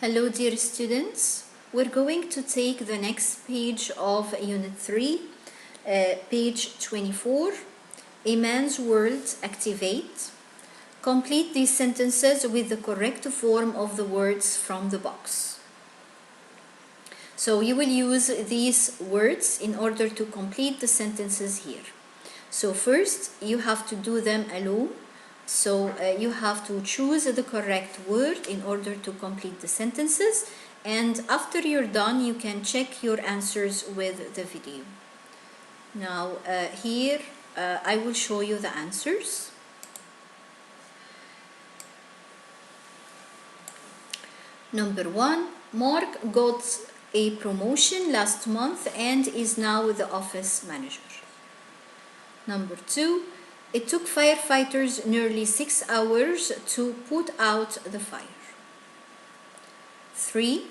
Hello dear students, we're going to take the next page of Unit 3, page 24, A Man's World, Activate. Complete these sentences with the correct form of the words from the box. So you will use these words in order to complete the sentences here. So first you have to do them alone. So you have to choose the correct word in order to complete the sentences, and after you're done you can check your answers with the video. Now here I will show you the answers. Number 1, Mark got a promotion last month and is now the office manager. Number 2, it took firefighters nearly 6 hours to put out the fire. 3.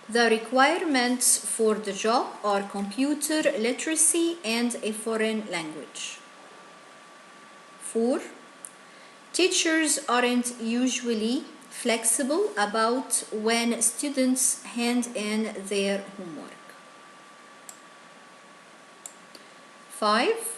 The requirements for the job are computer literacy and a foreign language. 4. Teachers aren't usually flexible about when students hand in their homework. 5.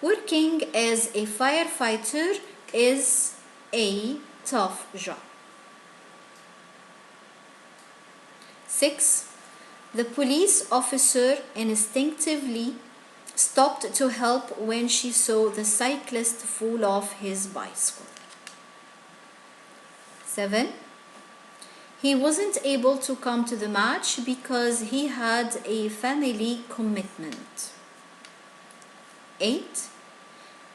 Working as a firefighter is a tough job. 6. The police officer instinctively stopped to help when she saw the cyclist fall off his bicycle. 7. He wasn't able to come to the match because he had a family commitment. 8.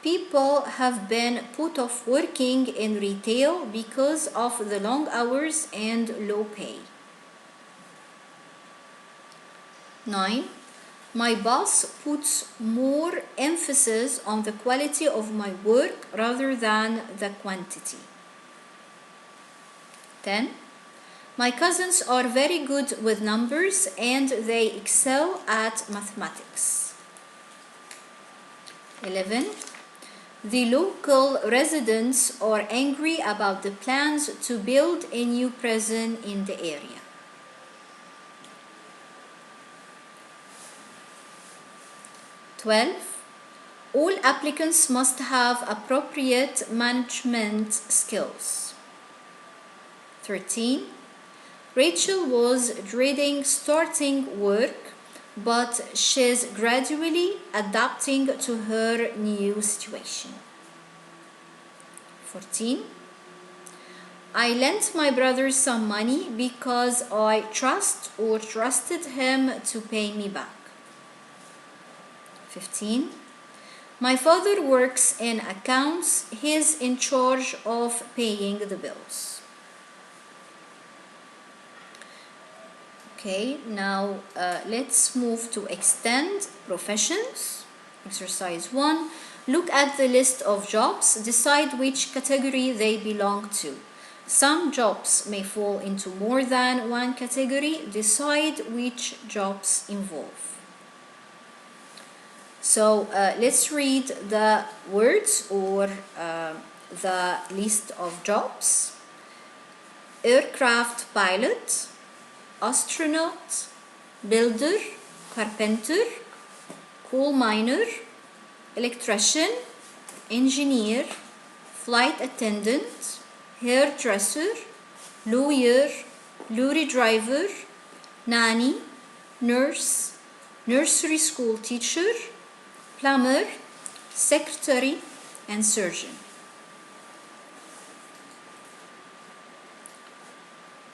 People have been put off working in retail because of the long hours and low pay. 9. My boss puts more emphasis on the quality of my work rather than the quantity. 10. My cousins are very good with numbers and they excel at mathematics. 11. The local residents are angry about the plans to build a new prison in the area. 12. All applicants must have appropriate management skills. 13. Rachel was dreading starting work, but she's gradually adapting to her new situation. 14. I lent my brother some money because I trusted him to pay me back. 15. My father works in accounts. He's in charge of paying the bills. Okay, now let's move to extend professions. Exercise 1. Look at the list of jobs. Decide which category they belong to. Some jobs may fall into more than one category. Decide which jobs involve. So let's read the words or the list of jobs. Aircraft pilot, astronaut, builder, carpenter, coal miner, electrician, engineer, flight attendant, hairdresser, lawyer, lorry driver, nanny, nurse, nursery school teacher, plumber, secretary, and surgeon.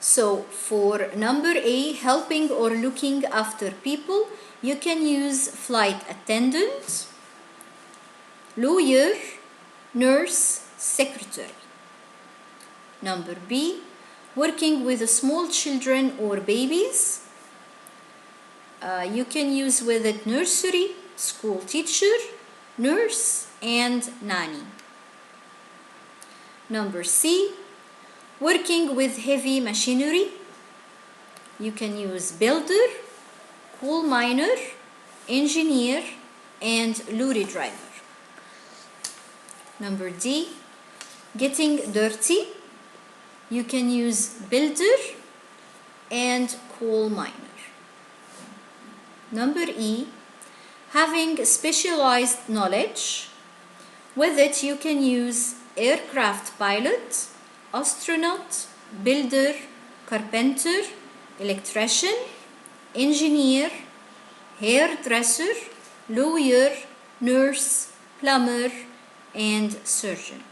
So for number A, helping or looking after people, you can use flight attendant, lawyer, nurse, secretary. Number B, working with small children or babies, you can use with it nursery, school teacher, nurse, and nanny. Number C, working with heavy machinery, you can use builder, coal miner, engineer, and lorry driver. Number D, getting dirty, you can use builder, and coal miner. Number E, having specialized knowledge. With it you can use aircraft pilot, astronaut, builder, carpenter, electrician, engineer, hairdresser, lawyer, nurse, plumber, and surgeon.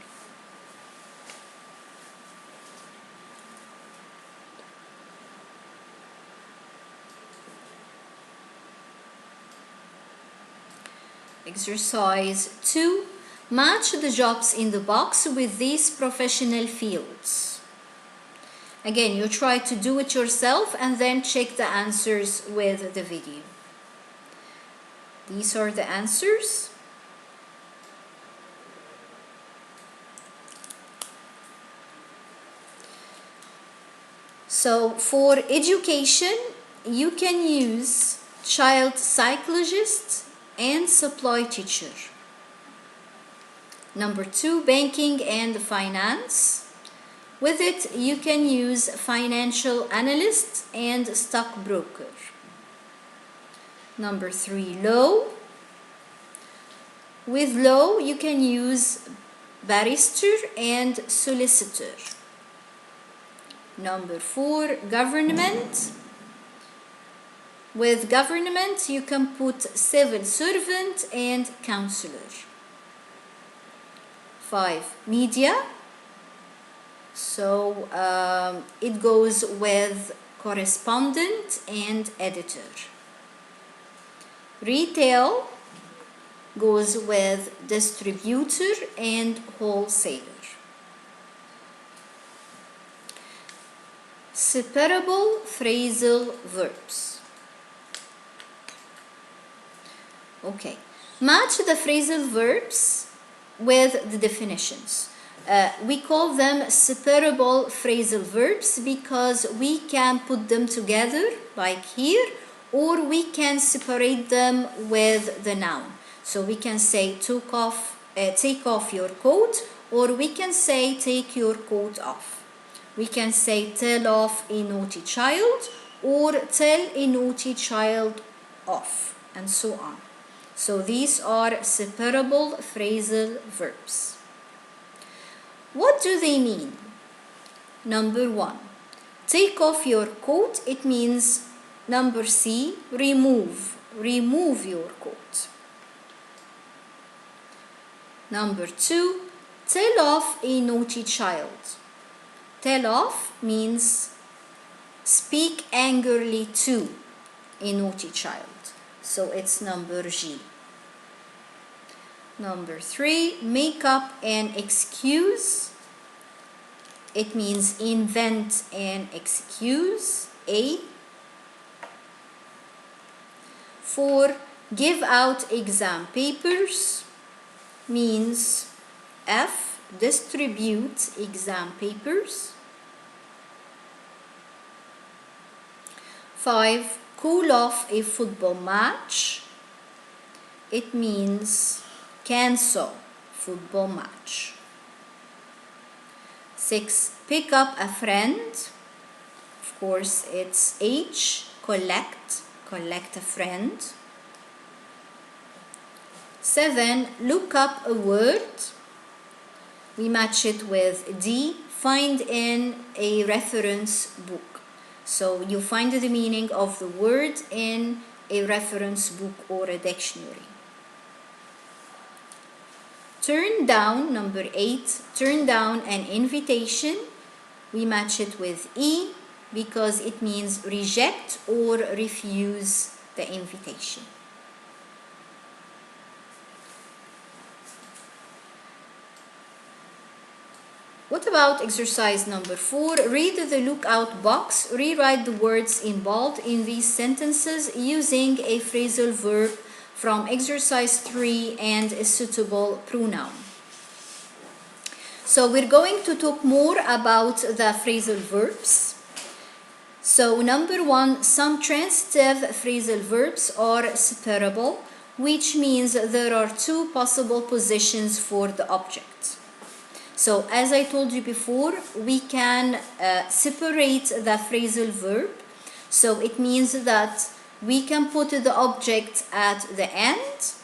Exercise 2. Match the jobs in the box with these professional fields. Again, you try to do it yourself and then check the answers with the video. These are the answers. So for education, you can use child psychologist and supply teacher. Number 2, banking and finance. With it, you can use financial analyst and stockbroker. Number 3, law. With law, you can use barrister and solicitor. Number 4, government. With government, you can put civil servant and counselor. 5, media. So it goes with correspondent and editor. Retail goes with distributor and wholesaler. Separable phrasal verbs. Okay, match the phrasal verbs with the definitions. We call them separable phrasal verbs because we can put them together like here, or we can separate them with the noun. So we can say take off your coat, or we can say take your coat off. We can say tell off a naughty child, or tell a naughty child off, and so on. So these are separable phrasal verbs. What do they mean? Number 1, take off your coat. It means, number C, remove your coat. Number 2, tell off a naughty child. Tell off means speak angrily to a naughty child. So it's number G. Number 3, make up an excuse. It means invent an excuse, A. 4, give out exam papers means F, distribute exam papers. 5, call off a football match. It means cancel football match. 6, pick up a friend. Of course, it's H, collect a friend. 7, look up a word. We match it with D, find in a reference book. So you find the meaning of the word in a reference book or a dictionary. Turn down, number 8, turn down an invitation. We match it with E because it means reject or refuse the invitation. What about exercise number 4? Read the lookout box. Rewrite the words in bold in these sentences using a phrasal verb from exercise 3 and a suitable pronoun. So we're going to talk more about the phrasal verbs. So number 1, some transitive phrasal verbs are separable, which means there are 2 possible positions for the object. So as I told you before, we can separate the phrasal verb So it means that we can put the object at the end,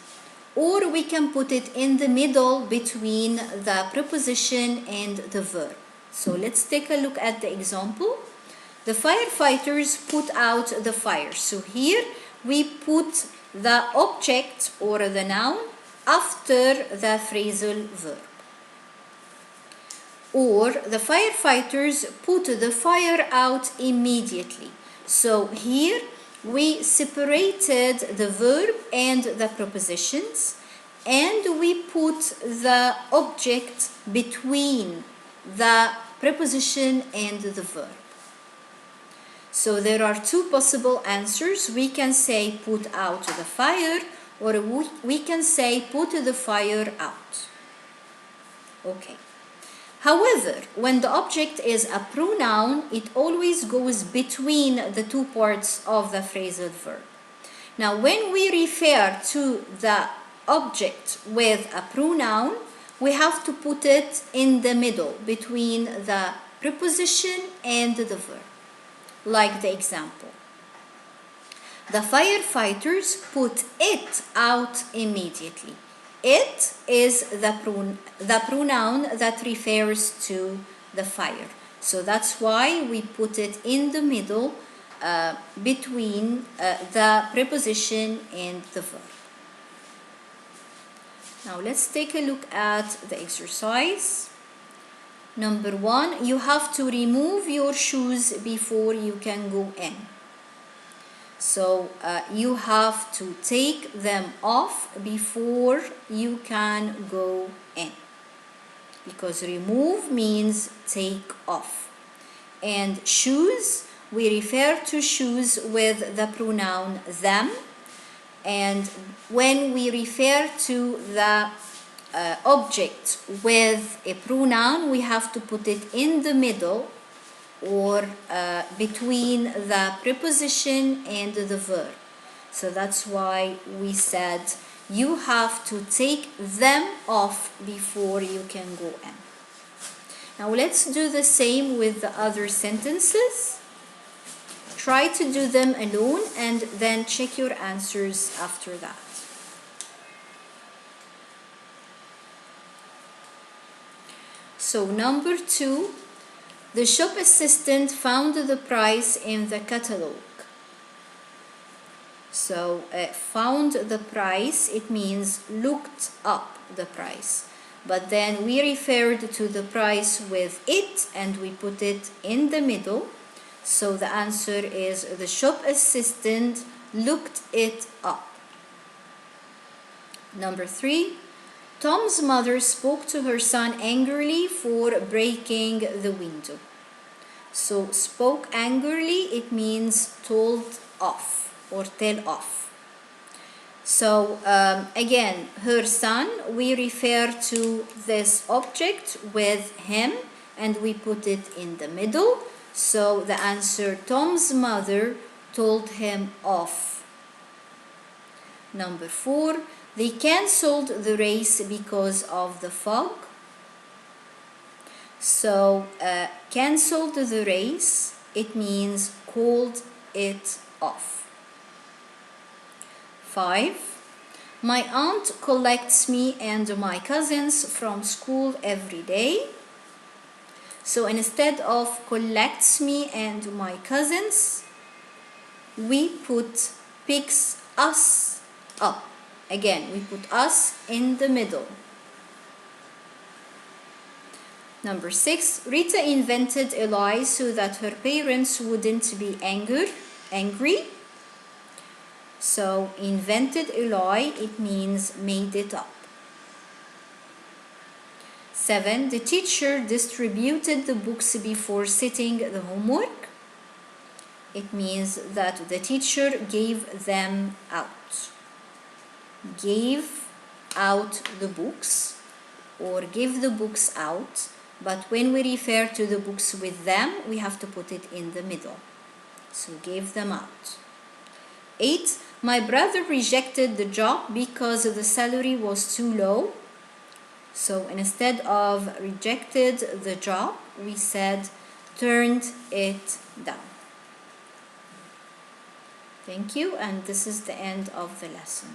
or we can put it in the middle between the preposition and the verb. So let's take a look at the example. The firefighters put out the fire. So here we put the object or the noun after the phrasal verb. Or the firefighters put the fire out immediately. So here we separated the verb and the prepositions, and we put the object between the preposition and the verb. So there are two possible answers. We can say put out the fire, or we can say put the fire out. Okay. However, when the object is a pronoun, it always goes between the two parts of the phrasal verb. Now, when we refer to the object with a pronoun, we have to put it in the middle between the preposition and the verb. Like the example. The firefighters put it out immediately. It is the pronoun that refers to the fire. So that's why we put it in the middle between the preposition and the verb. Now let's take a look at the exercise. Number 1, you have to remove your shoes before you can go in. So you have to take them off before you can go in, because remove means take off. And shoes, we refer to shoes with the pronoun them, and when we refer to the object with a pronoun, we have to put it in the middle or between the preposition and the verb. So that's why we said you have to take them off before you can go in. Now let's do the same with the other sentences. Try to do them alone and then check your answers after that. So number 2, the shop assistant found the price in the catalog. So found the price, it means looked up the price. But then we referred to the price with it and we put it in the middle. So the answer is the shop assistant looked it up. Number 3, Tom's mother spoke to her son angrily for breaking the window. So spoke angrily, it means told off or tell off. So again, her son, we refer to this object with him and we put it in the middle. So the answer, Tom's mother told him off. Number 4, they cancelled the race because of the fog. So cancelled the race, it means called it off. 5, my aunt collects me and my cousins from school every day. So instead of collects me and my cousins, we put picks us up. Again, we put us in the middle. Number 6, Rita invented a lie so that her parents wouldn't be angry. So invented a lie, it means made it up. 7, the teacher distributed the books before setting the homework. It means that the teacher gave them out. Gave out the books or give the books out, but when we refer to the books with them, we have to put it in the middle. So gave them out. 8, my brother rejected the job because the salary was too low. So instead of rejected the job, we said turned it down. Thank you, and this is the end of the lesson.